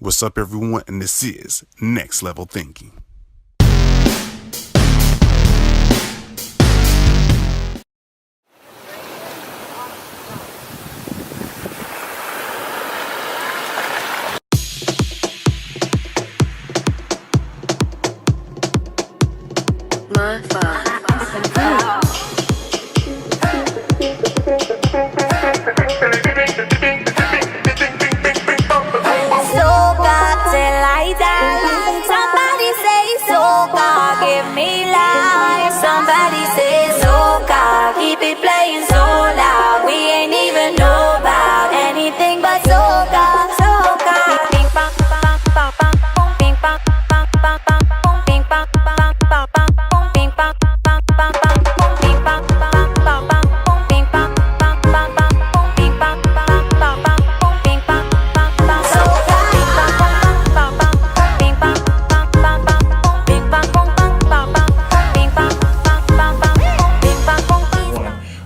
What's up, everyone? And this is Next Level Thinking.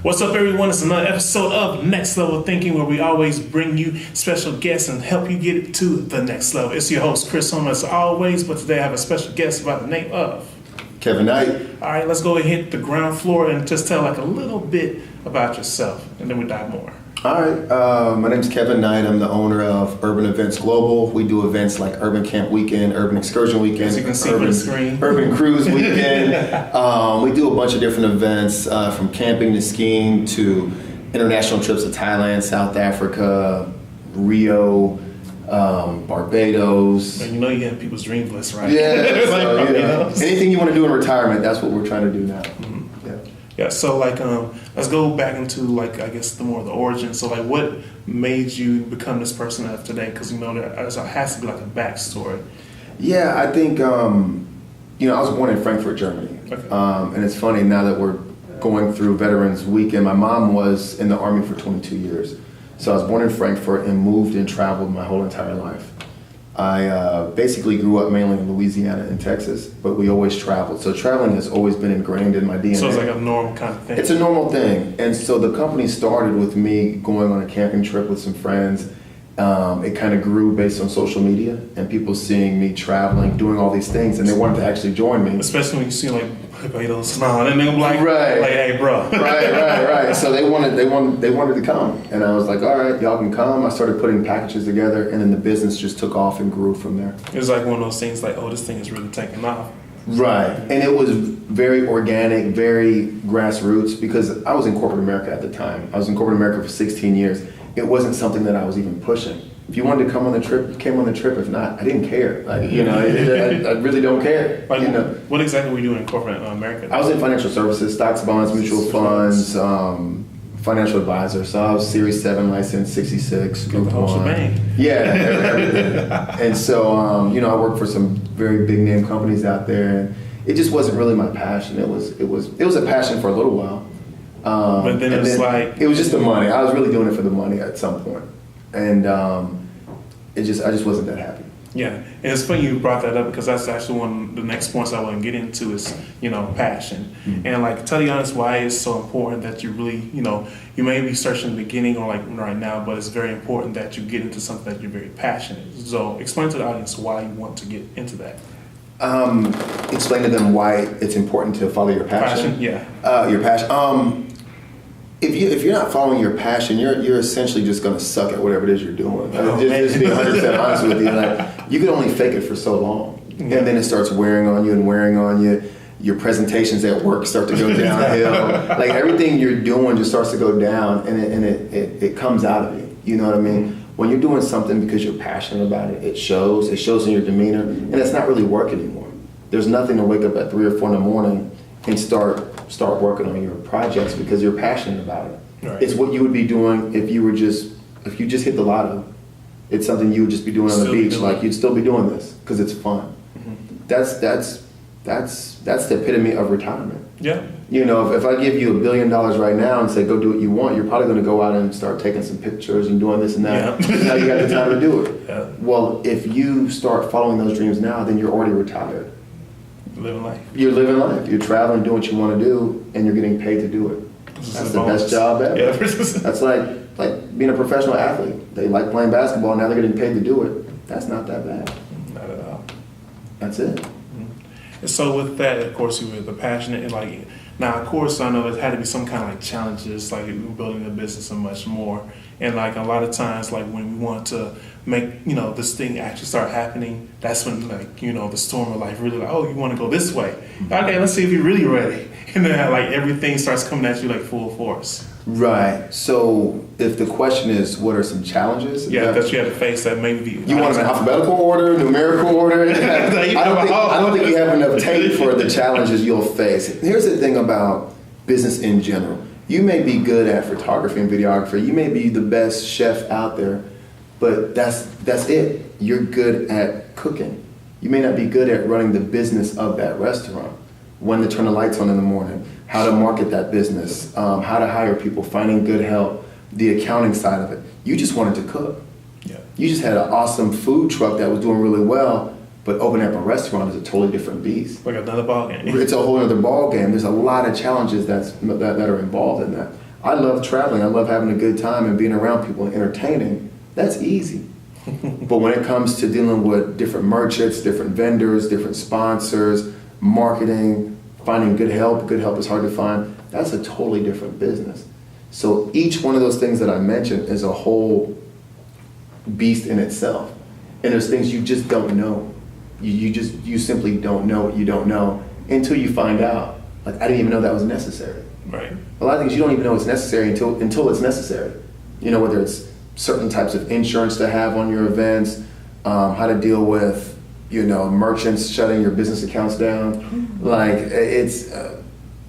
What's up, everyone? It's another episode of Next Level Thinking, where we always bring you special guests and help you get to the next level. It's your host, Chris Homer, as always, but today I have a special guest by the name of Kevin Knight. All right, let's go ahead and hit the ground floor and just tell like a little bit about yourself, and then we dive more. All right, my name is Kevin Knight. I'm the owner of Urban Events Global. We do events like Urban Camp Weekend, Urban Excursion Weekend, as you can see on the screen, Urban Cruise Weekend. We do a bunch of different events, from camping to skiing to international trips to Thailand, South Africa, Rio, Barbados. And you know you have people's dream list, right? Yeah, so, anything you want to do in retirement, that's what we're trying to do now. Mm-hmm. Yeah, so like, let's go back into like, I guess the origin. So like, what made you become this person of today? Because you know there has to be like a backstory. Yeah, I think I was born in Frankfurt, Germany, okay. And it's funny now that we're going through Veterans Weekend. My mom was in the Army for 22 years, so I was born in Frankfurt and moved and traveled my whole entire life. I basically grew up mainly in Louisiana and Texas, but we always traveled. So traveling has always been ingrained in my DNA. So it's like a normal kind of thing. It's a normal thing. And so the company started with me going on a camping trip with some friends. It kind of grew based on social media and people seeing me traveling, doing all these things, and they wanted to actually join me. Especially when you see like Barbados, and they're like, right. Like, hey, bro. Right. So they wanted to come, and I was like, all right, y'all can come. I started putting packages together, and then the business just took off and grew from there. It was like one of those things, like, oh, this thing is really taking off. Right, and it was very organic, very grassroots, because I was in corporate America at the time. I was in corporate America for 16 years. It wasn't something that I was even pushing. If you wanted to come on the trip, you came on the trip. If not, I didn't care. Like, I really don't care. Like, what exactly were you doing in corporate America? I was in financial services, stocks, bonds, mutual funds, financial advisor. So I was Series 7 licensed, 66, Group 1. Yeah, everything. And so, I worked for some very big name companies out there, and it just wasn't really my passion. It was a passion for a little while. But then it was just the money. I was really doing it for the money at some point. And I just wasn't that happy. Yeah, and it's funny you brought that up, because that's actually one of the next points I want to get into is, passion. Mm-hmm. And like, tell you honest why it's so important that you really, you may be searching in the beginning or like right now, but it's very important that you get into something that you're very passionate. So explain to the audience why you want to get into that. Explain to them why it's important to follow your passion. Yeah. Your passion. If you're not following your passion, you're essentially just going to suck at whatever it is you're doing. Just to be 100% honest with you, like, you can only fake it for so long, and then it starts wearing on you. Your presentations at work start to go downhill. Like, everything you're doing just starts to go down, and it comes out of you. You know what I mean? When you're doing something because you're passionate about it, it shows in your demeanor, and it's not really work anymore. There's nothing to wake up at 3 or 4 in the morning and start working on your projects because you're passionate about it. Right. It's what you would be doing if you just hit the lotto. It's something you would just be doing on the beach. Like, you'd still be doing this because it's fun. Mm-hmm. That's the epitome of retirement. Yeah. If I give you $1 billion right now and say go do what you want, you're probably going to go out and start taking some pictures and doing this and that. Yeah. Now you got the time to do it. Yeah. Well, if you start following those dreams now, then you're already retired. Living life. You're living life. You're traveling, doing what you want to do, and you're getting paid to do it. That's the best job ever. Yeah. That's like being a professional athlete. They like playing basketball, now they're getting paid to do it. That's not that bad. Not at all. That's it. And so with that, of course, you were the passionate and like. Now, of course, I know there had to be some kind of like challenges, like building a business and much more. And like a lot of times, like when we want to make, this thing actually start happening, that's when like, the storm of life really like, oh, you want to go this way. Okay, let's see if you're really ready. And then like everything starts coming at you like full force. Right. So if the question is, what are some challenges? Yeah, that you have to face that maybe. You want them in alphabetical order, numerical order? I don't think you have enough tape for the challenges you'll face. Here's the thing about business in general. You may be good at photography and videography. You may be the best chef out there, but that's it. You're good at cooking. You may not be good at running the business of that restaurant. When to turn the lights on in the morning, how to market that business, how to hire people, finding good help, the accounting side of it. You just wanted to cook. Yeah. You just had an awesome food truck that was doing really well, but opening up a restaurant is a totally different beast. Like another ball game. It's a whole other ball game. There's a lot of challenges that are involved in that. I love traveling. I love having a good time and being around people and entertaining. That's easy. But when it comes to dealing with different merchants, different vendors, different sponsors, marketing, finding good help is hard to find. That's a totally different business. So each one of those things that I mentioned is a whole beast in itself. And there's things you just don't know. You simply don't know what you don't know until you find out. Like, I didn't even know that was necessary. Right. A lot of things you don't even know it's necessary until it's necessary. Whether it's certain types of insurance to have on your events, how to deal with merchants shutting your business accounts down. Like, it's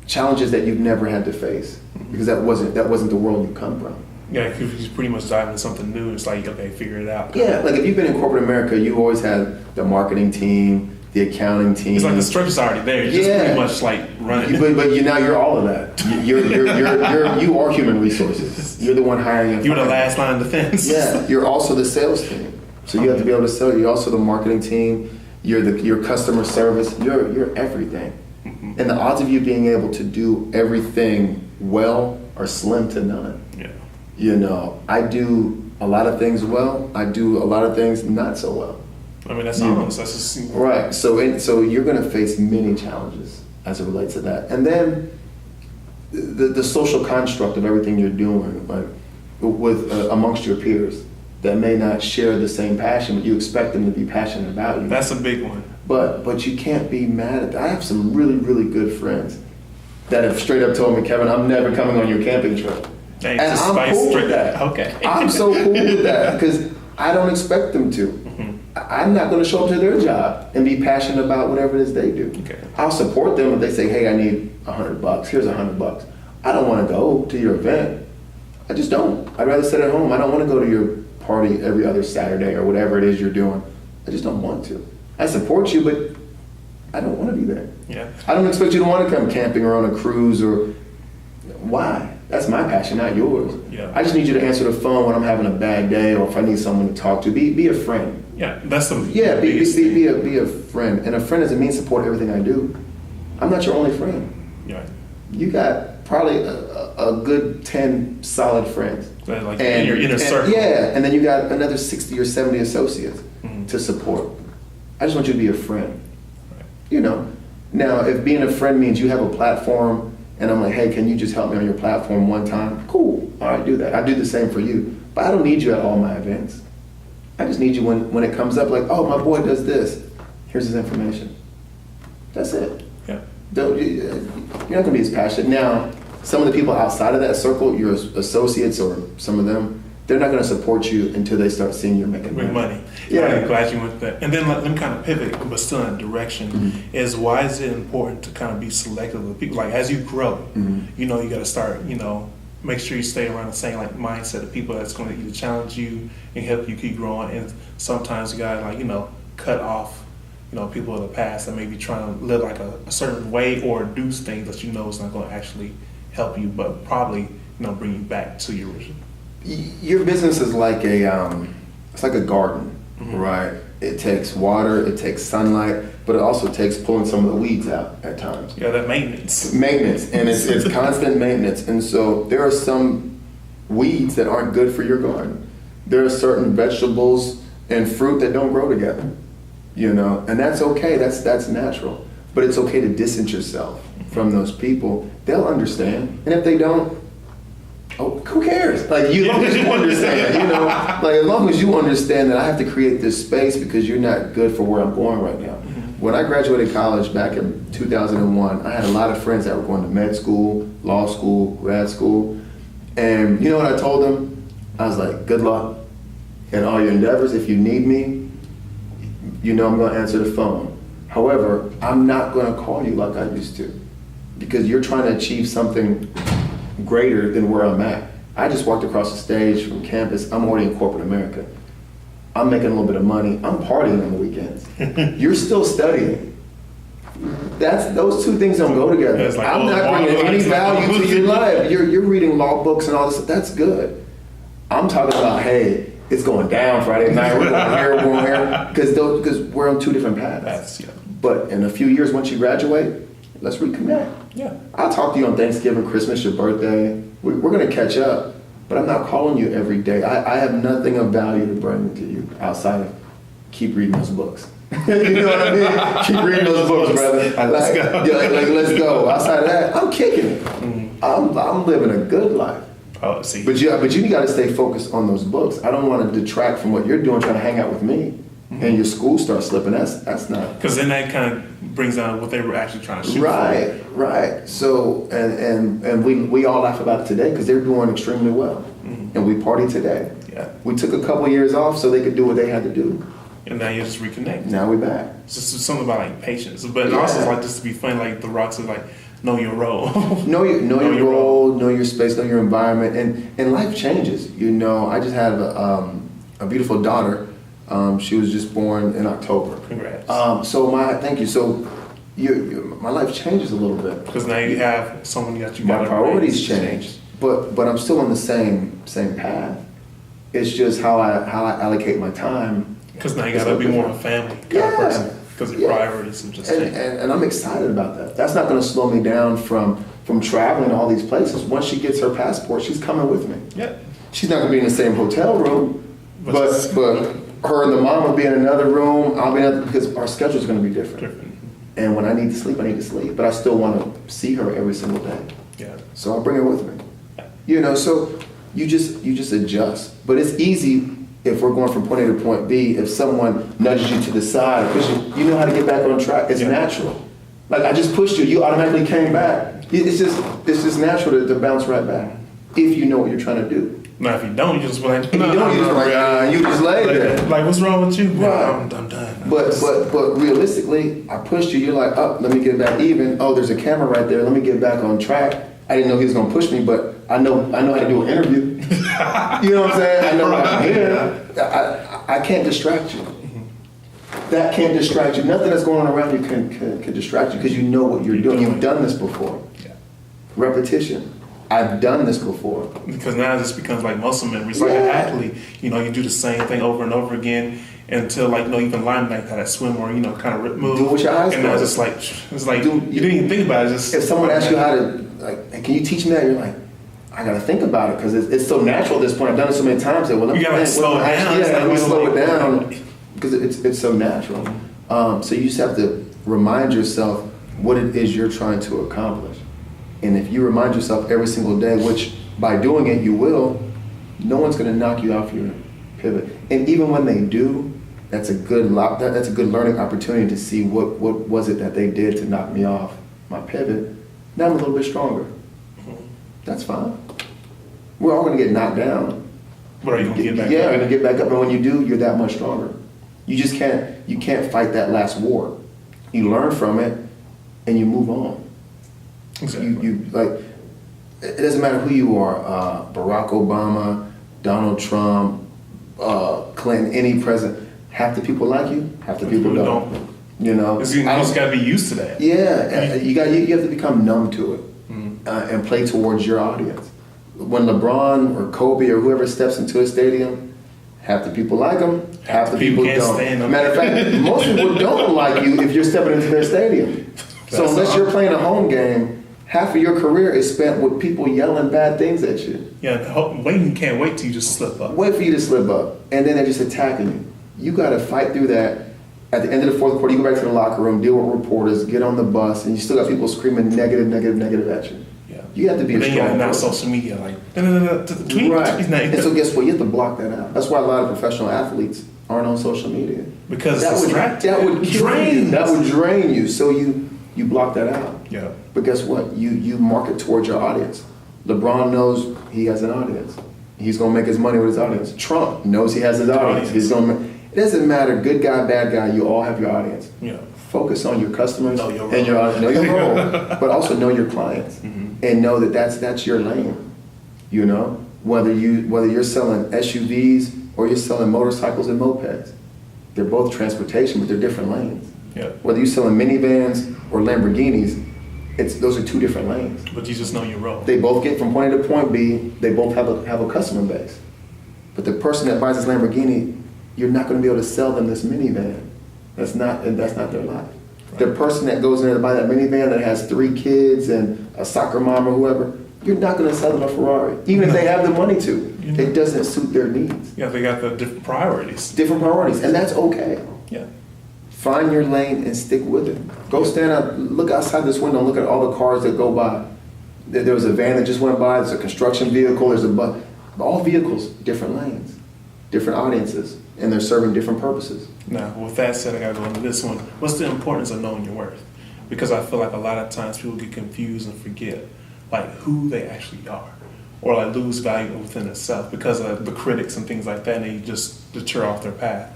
challenges that you've never had to face because that wasn't the world you come from. Yeah, because you pretty much dive into something new. It's like, okay, figure it out. Yeah, like if you've been in corporate America, you always had the marketing team, the accounting team. It's like the structure's already there. You're just pretty much like running. But now you're all of that. You are human resources. You're the one hiring. You're the last line of defense. Yeah, you're also the sales team. So you have to be able to sell. You're also the marketing team. Your customer service. You're everything. Mm-hmm. And the odds of you being able to do everything well are slim to none. Yeah. I do a lot of things well. I do a lot of things not so well. I mean, that's honest. That's just right. So you're going to face many challenges as it relates to that. And then the social construct of everything you're doing, like with amongst your peers that may not share the same passion, but you expect them to be passionate about you. That's a big one. But you can't be mad at that. I have some really, really good friends that have straight up told me, Kevin, I'm never coming on your camping trip. And I'm cool with that. Okay. I'm so cool with that because I don't expect them to. Mm-hmm. I'm not going to show up to their job and be passionate about whatever it is they do. Okay. I'll support them if they say, hey, I need $100. Here's $100. I don't want to go to your event. I just don't. I'd rather sit at home. I don't want to go to your party every other Saturday or whatever it is you're doing. I just don't want to. I support you, but I don't want to be there. Yeah. I don't expect you to want to come camping or on a cruise or why? That's my passion, not yours. Yeah. I just need you to answer the phone when I'm having a bad day or if I need someone to talk to. Be a friend. Yeah, that's the be a friend. And a friend doesn't mean support everything I do. I'm not your only friend. Yeah. You got probably a good 10 solid friends. Like in your inner circle. Yeah, and then you got another 60 or 70 associates to support. I just want you to be a friend. Right. Now if being a friend means you have a platform and I'm like, hey, can you just help me on your platform one time? Cool. All right, do that. I do the same for you. But I don't need you at all my events. I just need you when it comes up like, oh, my boy does this. Here's his information. That's it. Yeah. You're not going to be as passionate. Now, some of the people outside of that circle, your associates or some of them, they're not going to support you until they start seeing you're making money. Yeah. I'm glad you went there. And then let them kind of pivot, but still in a direction, is why is it important to kind of be selective with people? Like, as you grow, you got to start, make sure you stay around the same mindset of people that's going to either challenge you and help you keep growing. And sometimes you got to, cut off, people of the past that may be trying to live like a certain way or do things that is not going to actually help you, but probably, bring you back to your original. Your business is like it's like a garden, right? It takes water, it takes sunlight, but it also takes pulling some of the weeds out at times. Yeah, that maintenance. And it's constant maintenance. And so there are some weeds that aren't good for your garden. There are certain vegetables and fruit that don't grow together. You know, and that's okay. That's natural. But it's okay to distance yourself from those people. They'll understand, and if they don't, oh, who cares? Like, as long as you understand, you know, like as long as you understand that I have to create this space because you're not good for where I'm going right now. When I graduated college back in 2001, I had a lot of friends that were going to med school, law school, grad school, and you know what I told them? I was like, good luck in all your endeavors. If you need me, you know I'm going to answer the phone. However, I'm not going to call you like I used to because you're trying to achieve something greater than where I'm at. I just walked across the stage from campus. I'm already in corporate America. I'm making a little bit of money. I'm partying on the weekends. You're still studying. Those two things don't go together. Like, I'm not bringing any value to your life. You're reading law books and all this. That's good. I'm talking about, hey, it's going down Friday night. We're going here, we're going here, because we're on two different paths. But in a few years, once you graduate, let's reconnect. Yeah. I'll talk to you on Thanksgiving, Christmas, your birthday. We're going to catch up, but I'm not calling you every day. I have nothing of value to bring to you outside of keep reading those books. You know what I mean? Keep reading those books, brother. Let's go. Let's go. Outside of that, I'm kicking it. I'm living a good life. Oh, see. But you got to stay focused on those books. I don't want to detract from what you're doing, trying to hang out with me, and your school starts slipping. That's not. Because then that kind of brings out what they were actually trying to shoot for. Right. So and we all laugh about it today because they're doing extremely well, and we party today. Yeah. We took a couple years off so they could do what they had to do. And now you just reconnect. Now we're back. It's just something about like patience, but also it's like just to be funny. Like the Rock said, like know your role. know your role, know your space, know your environment, and life changes. You know, I just had a beautiful daughter. She was just born in October. Congrats. Thank you. So my life changes a little bit because now you have someone that you my got. priorities change, but I'm still on the same path. It's just how I allocate my time. Because now you got to be more of a family kind of person. Because your priorities have just changed. And I'm excited about that. That's not going to slow me down from traveling to all these places. Once she gets her passport, she's coming with me. Yeah. She's not going to be in the same hotel room, but her and the mom will be in another room. I'll be in another, because our schedule is going to be different. And when I need to sleep, I need to sleep. But I still want to see her every single day. Yeah. So I'll bring her with me. You know, so you just adjust. But it's easy. If we're going from point A to point B, if someone nudges you to the side, because you know how to get back on track, it's natural. Like I just pushed you automatically came back. It's just natural to bounce right back if you know what you're trying to do. Now if you don't, you just be like, you just lay there. Like what's wrong with you? Right. I'm done. But realistically, I pushed you. You're like, oh, let me get back even. Oh, there's a camera right there. Let me get back on track. I didn't know he was gonna push me, but I know how to do an interview. You know what I'm saying? I know I'm here. I can't distract you. That can't distract you. Nothing that's going on around you can distract you because you know what you're doing. You've done this before. Yeah. Repetition. I've done this before. Because now it just becomes like muscle memory. It's like an athlete. You know, you do the same thing over and over again until like you can line like that swim or kind of rip move. Do it with your eyes closed. And now it's like you didn't even think about it. Just if someone asks you how to can you teach me that? You're like, I gotta think about it because it's so natural at this point. I've done it so many times that you gotta slow it down. Let me slow it down because it's so natural. So you just have to remind yourself what it is you're trying to accomplish, and if you remind yourself every single day, which by doing it you will, no one's gonna knock you off your pivot. And even when they do, that's a good learning opportunity to see what was it that they did to knock me off my pivot. Now I'm a little bit stronger. That's fine. We're all going to get knocked down. But are you going to get back up? Yeah, you're going to get back up. And when you do, you're that much stronger. You just can't fight that last war. You learn from it and you move on. Exactly. You it doesn't matter who you are, Barack Obama, Donald Trump, Clinton, any president. Half the people like you, half the people don't. You know, you just got to be used to that. Yeah, you have to become numb to it and play towards your audience. When LeBron or Kobe or whoever steps into a stadium, half the people like them, half the people don't. Matter of fact, most people don't like you if you're stepping into their stadium. So unless you're playing a home game, half of your career is spent with people yelling bad things at you. Yeah, can't wait till you just slip up. Wait for you to slip up, and then they're just attacking you. You got to fight through that. At the end of the fourth quarter, you go back to the locker room, deal with reporters, get on the bus, and you still got people screaming negative at you. Yeah. You have to be a strong person. Now social media, like, tweet. Right. And so guess what? You have to block that out. That's why a lot of professional athletes aren't on social media. Because that would drain you. That would drain you. So you block that out. Yeah. But guess what? You market towards your audience. LeBron knows he has an audience. He's going to make his money with his audience. Trump knows he has his audience. He's going to. It doesn't matter, good guy, bad guy, you all have your audience. Yeah. Focus on your customers and your audience. Know your role, but also know your clients and know that that's your lane. You know, whether you're selling SUVs or you're selling motorcycles and mopeds, they're both transportation, but they're different lanes. Yeah. Whether you're selling minivans or Lamborghinis, those are two different lanes. But you just know your role. They both get from point A to point B. They both have a customer base. But the person that buys this Lamborghini, you're not going to be able to sell them this minivan. That's not their life. Right. The person that goes in there to buy that minivan that has 3 kids and a soccer mom or whoever, you're not going to sell them a Ferrari, even if they have the money to. It doesn't suit their needs. Yeah, they got the different priorities. And that's okay. Yeah. Find your lane and stick with it. Go stand up, look outside this window and look at all the cars that go by. There was a van that just went by, there's a construction vehicle, there's a bus. All vehicles, different lanes, different audiences, and they're serving different purposes. Now, with that said, I got to go into this one. What's the importance of knowing your worth? Because I feel like a lot of times people get confused and forget like who they actually are, or like lose value within itself because of the critics and things like that, and they just deter off their path.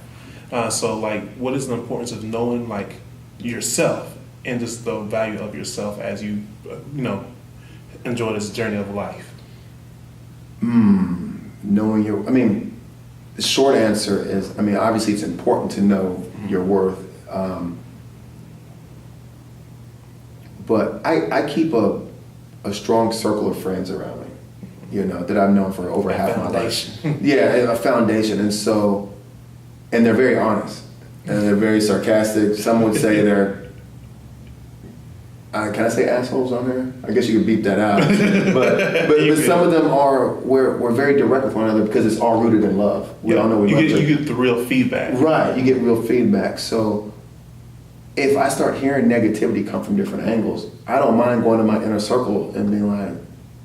So like, what is the importance of knowing like yourself and just the value of yourself as you, enjoy this journey of life? Knowing the short answer is, obviously it's important to know your worth. But I keep a strong circle of friends around me, that I've known for over half my life. Yeah, a foundation. And they're very honest. And they're very sarcastic. Some would say they're, can I say assholes on there? I guess you could beep that out. but some of them are, we're very direct with one another because it's all rooted in love. We all know you get the real feedback. Right, you get real feedback. So if I start hearing negativity come from different angles, I don't mind going to my inner circle and being like,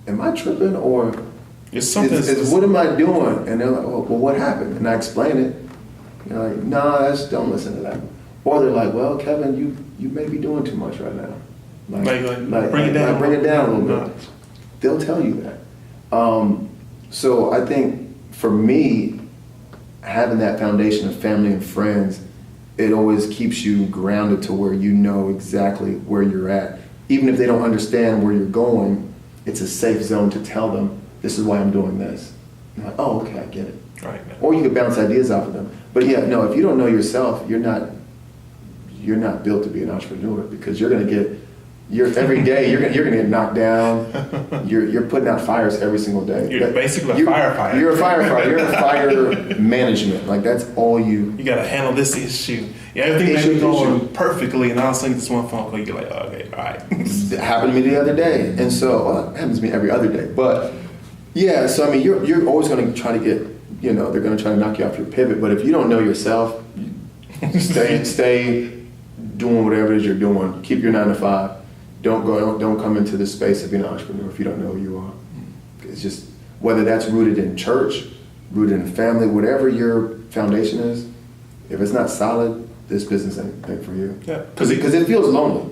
am I tripping or what am I doing? And they're like, well, what happened? And I explain it. You're like, no, don't listen to that. Or they're like, well, Kevin, you may be doing too much right now. Bring it down a little bit. They'll tell you that. So I think for me, having that foundation of family and friends, it always keeps you grounded to where you know exactly where you're at. Even if they don't understand where you're going, it's a safe zone to tell them, this is why I'm doing this. And like, oh, okay, I get it. Right. Or you can bounce ideas off of them. But yeah, no, if you don't know yourself, you're not built to be an entrepreneur because every day you're gonna get knocked down. You're putting out fires every single day. You're basically a firefighter. You're a firefighter. You're in fire management. Like that's all you. You gotta handle this issue. Yeah, everything may be going perfectly, and all of a sudden this one phone call, you're like, oh, okay, all right. It happened to me the other day, and so it happens to me every other day. But yeah, so you're always gonna try to get. They're gonna try to knock you off your pivot. But if you don't know yourself, stay doing whatever it is you're doing. Keep your 9 to 5. Don't come into this space of being an entrepreneur if you don't know who you are. It's just whether that's rooted in church, rooted in family, whatever your foundation is. If it's not solid, this business ain't for you. Yeah, because it feels lonely.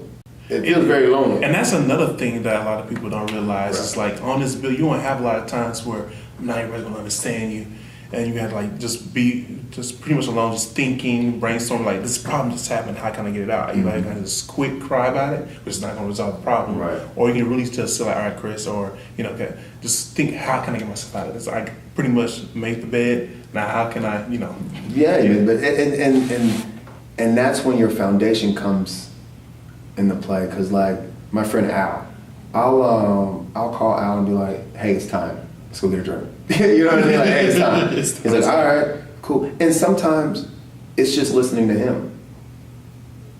It feels very lonely. And that's another thing that a lot of people don't realize. Right. It's like on this bill, you won't have a lot of times where not everybody's gonna understand you. And you have to just pretty much alone, just thinking, brainstorming, like this problem just happened, how can I get it out? You can just quick cry about it, which is not gonna resolve the problem. Right. Or you can really just say like, all right, Chris, or okay, just think, how can I get myself out of this? I pretty much made the bed, now how can I, Yeah, but and that's when your foundation comes into play, because like my friend Al, I'll call Al and be like, hey, it's time, let's go get a drink. You know what I mean? Like, hey, it's time. He's like, all right, cool. And sometimes it's just listening to him.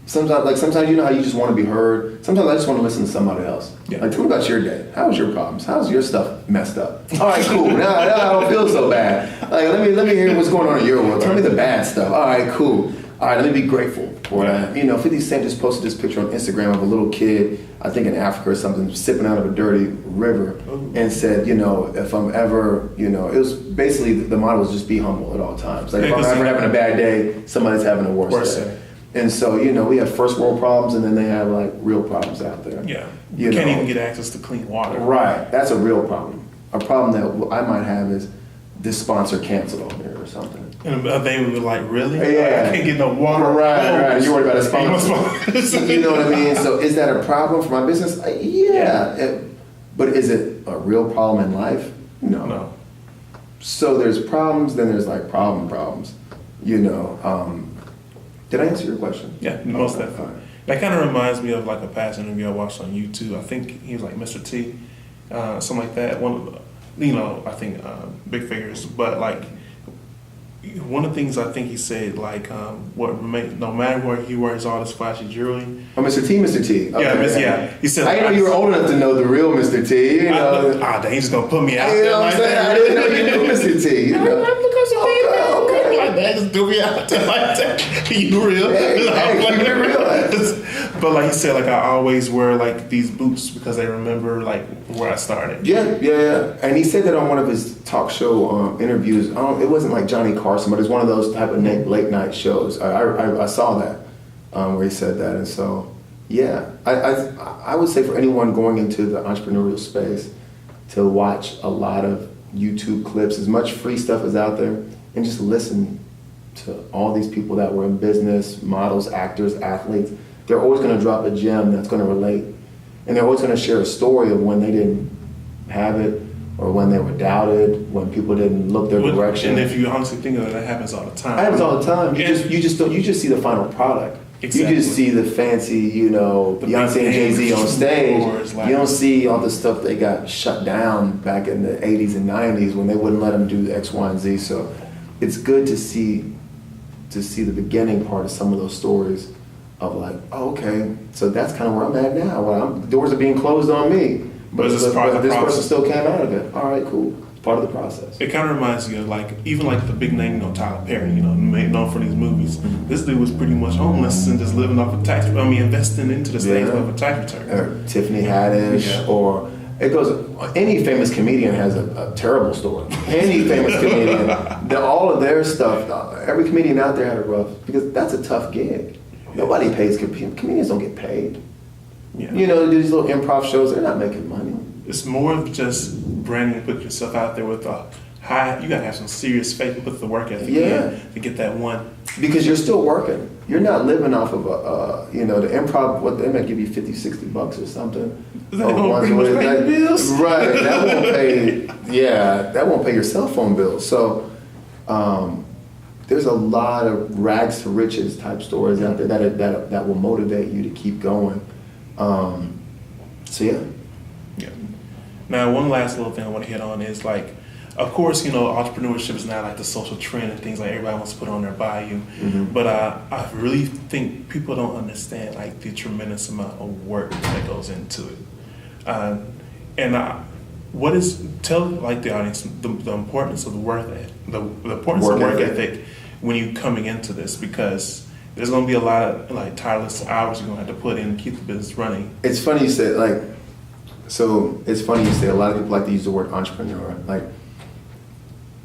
Sometimes you know how you just want to be heard. Sometimes I just want to listen to somebody else. Yeah. Like, tell me about your day. How was your problems? How's your stuff messed up? All right, cool. Now I don't feel so bad. Like, let me hear what's going on in your world. Tell me the bad stuff. All right, cool. All right, let me be grateful for that. 50 Cent just posted this picture on Instagram of a little kid, I think in Africa or something, sipping out of a dirty river, and said, if I'm ever, it was basically the motto was just be humble at all times. Like, if I'm ever having a bad day, somebody's having a worse day. And so, we have first world problems, and then they have like real problems out there. Yeah, you can't even get access to clean water. Right, that's a real problem. A problem that I might have is this sponsor canceled on me or something. And they were like, really? Yeah. I can't get no water. Right. You're worried about a sponsor. You know what I mean? So is that a problem for my business? Yeah. But is it a real problem in life? No. So there's problems, then there's like problems. Did I answer your question? Yeah, most definitely. That kind of reminds me of like a past interview I watched on YouTube. I think he was like Mr. T, something like that. I think big figures, but like one of the things I think he said, like, no matter where he wears all this flashy jewelry. Oh, Mr. T. Okay, yeah. He said, I didn't know you were old enough to know the real Mr. T. Dang, he's just gonna put me out there. You know what I'm saying? I didn't know you knew Mr. T. Okay. Like that, just do me out there like that. You real? Hey, real. But like he said, like I always wear like these boots because they remember like where I started. Yeah. And he said that on one of his talk show interviews. It wasn't like Johnny Carson, but it was one of those type of late night shows. I saw that where he said that, and so yeah, I would say for anyone going into the entrepreneurial space to watch a lot of YouTube clips, as much free stuff as out there, and just listen to all these people that were in business, models, actors, athletes. They're always going to drop a gem that's going to relate. And they're always going to share a story of when they didn't have it, or when they were doubted, when people didn't look their direction. And if you honestly think of it, that happens all the time. It happens all the time. You just see the final product. Exactly. You just see the fancy, Beyonce and Jay-Z on stage. You don't see all the stuff they got shut down back in the 80s and 90s when they wouldn't let them do X, Y, and Z. So it's good to see the beginning part of some of those stories of like, oh, okay, so that's kind of where I'm at now. Well, doors are being closed on me, but this person still came out of it. All right, cool. It's part of the process. It kind of reminds me of like, even like the big name, Tyler Perry, known for these movies. This dude was pretty much homeless and just living off of investing into the state of a tax return. Or Tiffany Haddish, or it goes. Any famous comedian has a terrible story. Any famous comedian, all of their stuff. Every comedian out there had a rough, because that's a tough gig. Nobody pays comedians. Don't get paid. Yeah. These little improv shows, they're not making money. It's more of just branding, put yourself out there with a high. You gotta have some serious faith and put the work ethic in to get that one. Because you're still working. You're not living off of the improv. What they might give you $50-$60 or something. That don't pretty much pay the bills. Right. That won't pay. Yeah, that won't pay your cell phone bill. So. There's a lot of rags to riches type stories out there that will motivate you to keep going. So yeah. Now, one last little thing I want to hit on is like, of course, entrepreneurship is not like the social trend and things like everybody wants to put on their bio. Mm-hmm. But I really think people don't understand like the tremendous amount of work that goes into it. Tell like the audience the importance of the work ethic when you're coming into this, because there's going to be a lot of like tireless hours you're going to have to put in to keep the business running. It's funny you say a lot of people like to use the word entrepreneur. Like,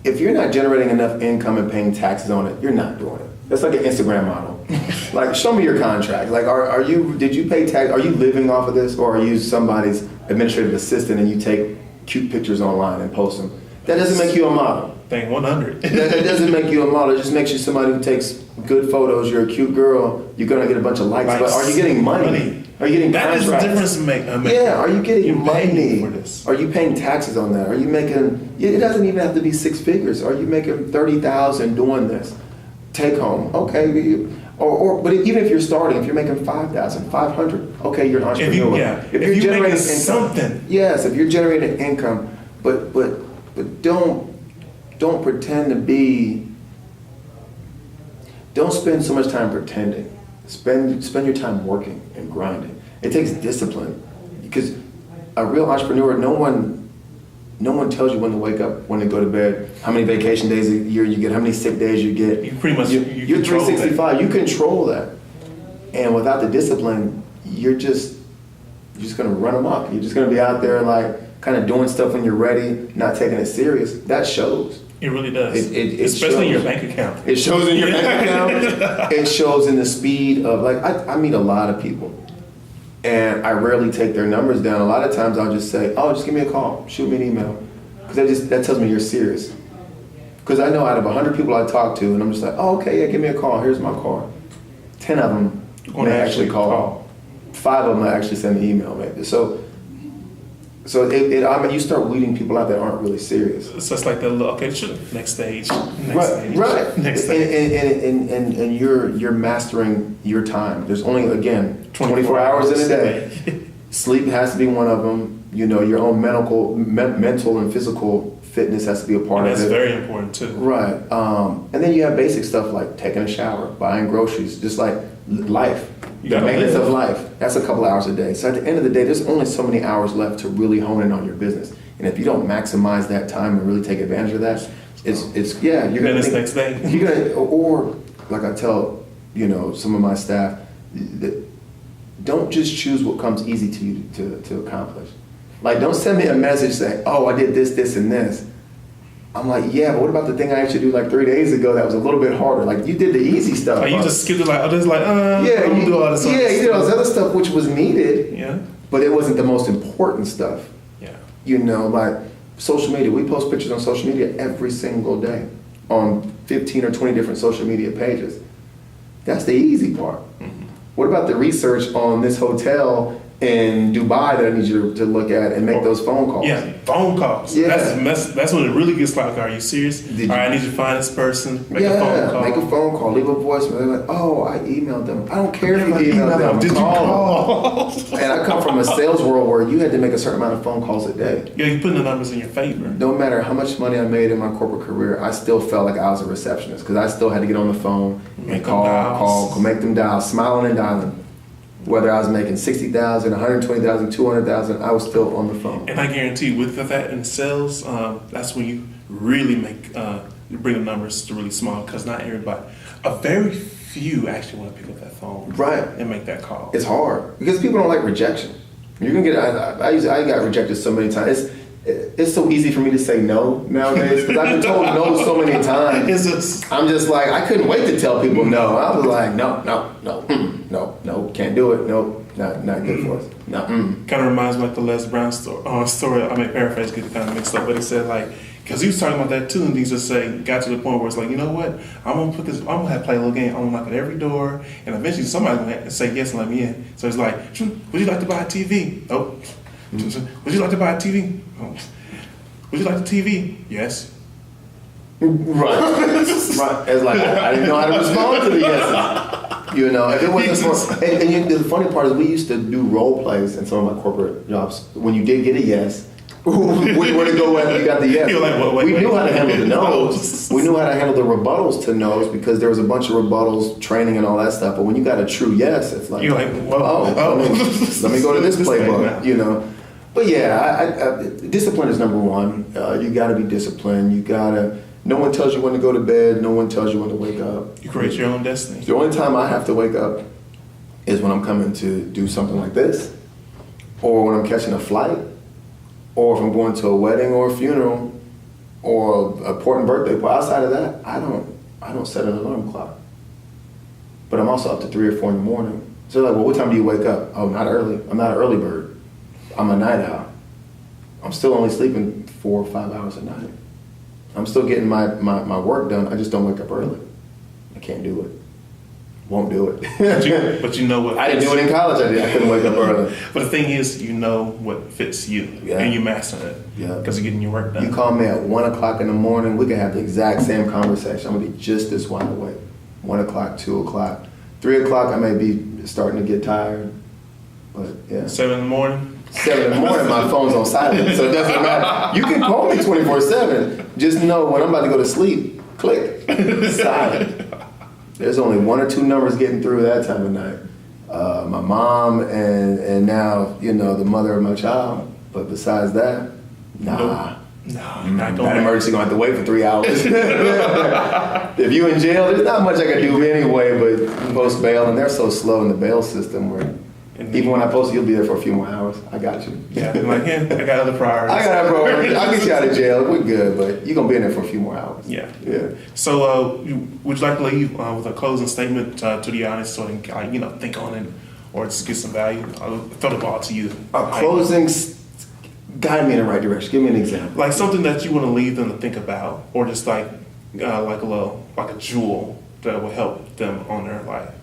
if you're not generating enough income and paying taxes on it, you're not doing it. That's like an Instagram model. Like, show me your contract. Like, did you pay tax? Are you living off of this, or are you somebody's administrative assistant and you take cute pictures online and post them? That doesn't make you a model. Thing 100. That doesn't make you a model. It just makes you somebody who takes good photos. You're a cute girl. You're gonna get a bunch of likes. But are you getting money? Are you getting contracts? That is the difference to make. Are you getting money? For this? Are you paying taxes on that? Are you making? It doesn't even have to be six figures. Are you making $30,000 doing this? Take home, okay. But even if you're starting, if you're making $5,000, $500, okay, you're an entrepreneur. If you're generating something. Yes, if you're generating income, but don't pretend to be. Don't spend so much time pretending. Spend your time working and grinding. It takes discipline, because a real entrepreneur, no one tells you when to wake up, when to go to bed, how many vacation days a year you get, how many sick days you get. You pretty much you're 365. You control that, and without the discipline, you're just gonna run amok. You're just gonna be out there like kind of doing stuff when you're ready, not taking it serious. That shows. It really does. It Especially in shows. your bank account. It shows in your bank account. It shows in the speed of, like, I meet a lot of people, and I rarely take their numbers down. A lot of times I'll just say, oh, just give me a call, shoot me an email, because that tells me you're serious. Because I know out of 100 people I talk to, and I'm just like, oh, okay, yeah, give me a call, here's my card. 10 of them may actually call. 5 of them I actually send an email, maybe. So you start weeding people out that aren't really serious. So it's like the okay, sure, next stage, Right. next stage. And you're mastering your time. There's only, again, 24 hours in a day. Sleep has to be one of them. You know, your own mental and physical fitness has to be a part of it. That's very important too. Right. And then you have basic stuff like taking a shower, buying groceries, just like life. The maintenance of life. That's a couple hours a day. So at the end of the day, there's only so many hours left to really hone in on your business. And if you don't maximize that time and really take advantage of that, you're gonna think, next day. You're gonna, or like I tell, some of my staff, don't just choose what comes easy to you to accomplish. Like, don't send me a message saying, oh, I did this, this, and this. I'm like, yeah, but what about the thing I actually do like 3 days ago that was a little bit harder? Like, you did the easy stuff. You just skipped it, you did all this other stuff which was needed. Yeah. But it wasn't the most important stuff. Yeah. Like social media. We post pictures on social media every single day on 15 or 20 different social media pages. That's the easy part. Mm-hmm. What about the research on this hotel in Dubai that I need you to look at and make those phone calls? Yeah, phone calls. Yeah. That's when it really gets like, are you serious? All right, I need you to find this person, make a phone call. Make a phone call, leave a voicemail. They're like, oh, I emailed them. I don't care if you emailed them. Did you call? And I come from a sales world where you had to make a certain amount of phone calls a day. Yeah, you're putting the numbers in your favor. No matter how much money I made in my corporate career, I still felt like I was a receptionist because I still had to get on the phone and call, make them dial, smiling and dialing. Whether I was making 60,000, 120,000, 200,000, I was still on the phone. And I guarantee with that in sales, that's when you really you bring the numbers to really small, because not everybody, a very few actually want to pick up that phone, right, and make that call. It's hard because people don't like rejection. You're gonna get. I got rejected so many times. It's so easy for me to say no nowadays because I've been told no so many times. I'm just like, I couldn't wait to tell people no. I was like, no, can't do it. No, not good for us. No. Kind of reminds me like the Les Brown story. I mean, paraphrase, get it kind of mixed up, but he said like, because he was talking about that too, and he just got to the point where it's like, you know what? I'm gonna have to play a little game. I'm gonna knock at every door, and eventually somebody's gonna say yes and let me in. So it's like, would you like to buy a TV? Oh. Would you like to buy a TV? Oh. Would you like the TV? Yes. Right. It's like, I didn't know how to respond to the yeses. If it wasn't for, and the funny part is we used to do role plays in some of my corporate jobs. When you did get a yes, where to go when you got the yes? Like, we knew how to handle the no's. We knew how to handle the rebuttals to no's because there was a bunch of rebuttals, training, and all that stuff. But when you got a true yes, it's like, let me go to this playbook, But yeah, discipline is number one. You got to be disciplined. No one tells you when to go to bed. No one tells you when to wake up. You create your own destiny. The only time I have to wake up is when I'm coming to do something like this, or when I'm catching a flight, or if I'm going to a wedding or a funeral, or an important birthday. But outside of that, I don't set an alarm clock. But I'm also up to 3 or 4 in the morning. So like, well, what time do you wake up? Oh, not early. I'm not an early bird. I'm a night owl. I'm still only sleeping 4 or 5 hours a night. I'm still getting my work done. I just don't wake up early. I can't do it. Won't do it. but you know what? I didn't do it in college. I couldn't wake up early. But the thing is, you know what fits you, and you master it. Yeah. Because you're getting your work done. You call me at 1 o'clock in the morning, we can have the exact same conversation. I'm gonna be just as wide awake. 1 o'clock, 2 o'clock, 3 o'clock. I may be starting to get tired, but yeah. 7 in the morning. 7 in the morning, my phone's on silent, so it doesn't matter. You can call me 24/7. Just know when I'm about to go to sleep, click, silent. There's only 1 or 2 numbers getting through that time of night. My mom and now, the mother of my child. But besides that, nah. No, That emergency gonna have to wait for 3 hours. If you in jail, there's not much I can do anyway, but post bail, and they're so slow in the bail system where even when I post, you'll be there for a few more hours. I got you. Yeah, I'm like, I got other priorities. I got other priorities. I'll get you out of jail. We're good, but you're gonna be in there for a few more hours. Yeah. Yeah. So, would you like to leave with a closing statement to the audience so they can, think on it or just get some value? I'll throw the ball to you. Guide me in the right direction. Give me an example. Like something that you want to leave them to think about, or just like a jewel that will help them on their life.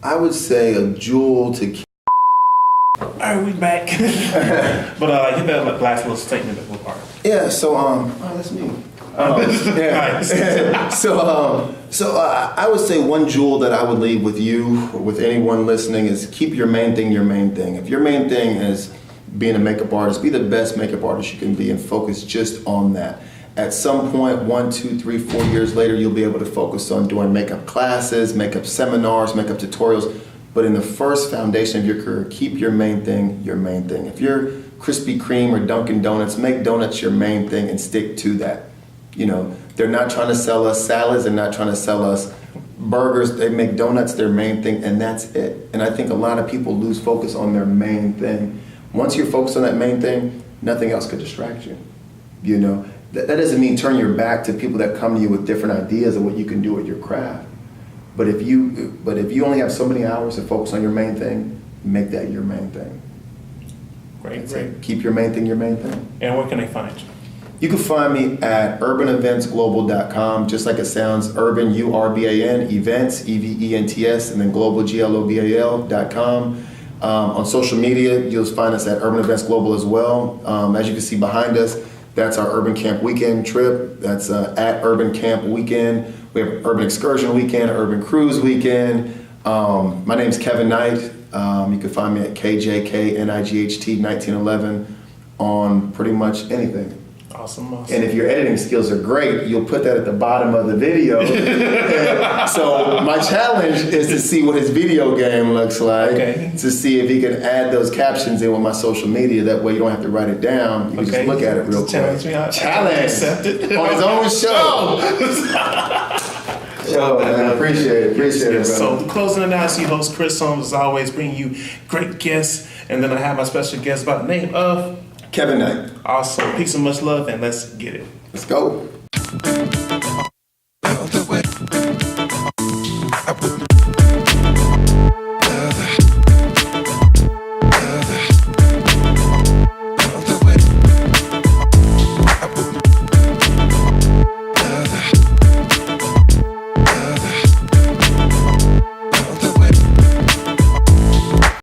I would say a jewel to keep. All right, we back. But hit that last little statement that we're part of. Yeah. So that's me. Yeah. So I would say one jewel that I would leave with you or with anyone listening is keep your main thing your main thing. If your main thing is being a makeup artist, be the best makeup artist you can be and focus just on that. At some point, 1, 2, 3, 4 years later, you'll be able to focus on doing makeup classes, makeup seminars, makeup tutorials. But in the first foundation of your career, keep your main thing your main thing. If you're Krispy Kreme or Dunkin' Donuts, make donuts your main thing and stick to that. They're not trying to sell us salads. They're not trying to sell us burgers. They make donuts their main thing, and that's it. And I think a lot of people lose focus on their main thing. Once you're focused on that main thing, nothing else could distract you. That doesn't mean turn your back to people that come to you with different ideas of what you can do with your craft. But if you only have so many hours to focus on your main thing, make that your main thing. Great. Keep your main thing your main thing. And where can they find you? You can find me at urbanaventsglobal.com, just like it sounds, urban, URBAN, events, EVENTS, and then global, GLOBAL.com. On social media, you'll find us at Urban Events Global as well. As you can see behind us, that's our Urban Camp Weekend trip. That's at Urban Camp Weekend. We have Urban Excursion Weekend, Urban Cruise Weekend. My name's Kevin Knight. You can find me at KJKNIGHT1911 on pretty much anything. Awesome. And if your editing skills are great, you'll put that at the bottom of the video. So my challenge is to see what his video game looks like, to see if he can add those captions in with my social media. That way you don't have to write it down. You can just look at it real quick. Challenge accepted. On his own show. Yo, man, I appreciate it. Appreciate it, So, closing it out, host Chris Holmes, as always, bringing you great guests. And then I have my special guest by the name of Kevin Knight. Awesome. Peace and much love, and let's get it. Let's go.